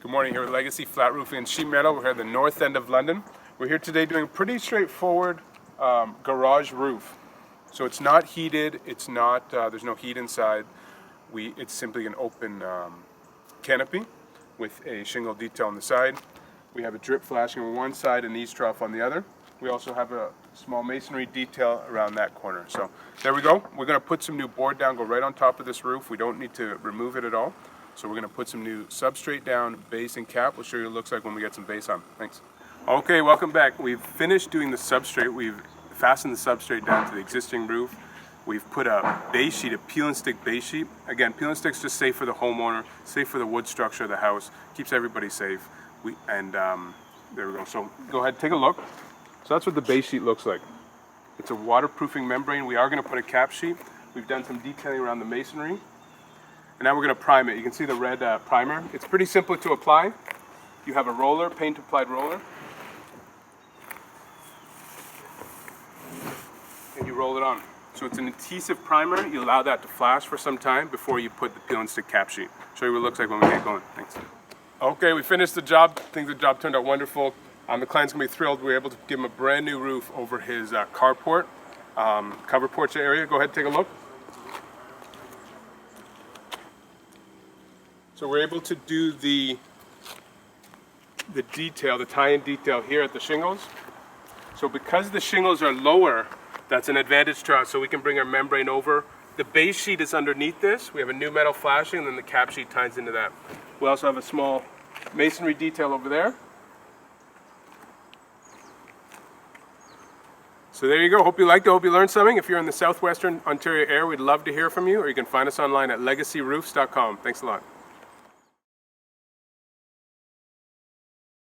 Good morning, here with Legacy Flat Roofing and Sheet Metal. We're here at the north end of London. We're here today doing a pretty straightforward garage roof. So it's not heated, it's not, there's no heat inside. It's simply an open canopy with a shingle detail on the side. We have a drip flashing on one side and eavestrough on the other. We also have a small masonry detail around that corner. So there we go. We're going to put some new board down, go right on top of this roof. We don't need to remove it at all. So we're going to put some new substrate down, base and cap. We'll show you what it looks like when we get some base on. Thanks. Okay, welcome back. We've finished doing the substrate. We've fastened the substrate down to the existing roof. We've put a base sheet, a peel and stick base sheet. Again, peel and stick's just safe for the homeowner, safe for the wood structure of the house, keeps everybody safe. There we go. So go ahead, take a look. So that's what the base sheet looks like. It's a waterproofing membrane. We are going to put a cap sheet. We've done some detailing around the masonry. And now we're going to prime it. You can see the red primer. It's pretty simple to apply. You have a roller, paint applied roller. And you roll it on. So it's an adhesive primer. You allow that to flash for some time before you put the peel and stick cap sheet. Show you what it looks like when we get going. Thanks. Okay, we finished the job. I think the job turned out wonderful. The client's going to be thrilled. We were able to give him a brand new roof over his carport, cover porch area. Go ahead and take a look. So we're able to do the detail, the tie-in detail here at the shingles. So because the shingles are lower, that's an advantage to us, so we can bring our membrane over. The base sheet is underneath this. We have a new metal flashing, and then the cap sheet ties into that. We also have a small masonry detail over there. So there you go. Hope you liked it. Hope you learned something. If you're in the southwestern Ontario area, we'd love to hear from you, or you can find us online at legacyroofs.com. Thanks a lot.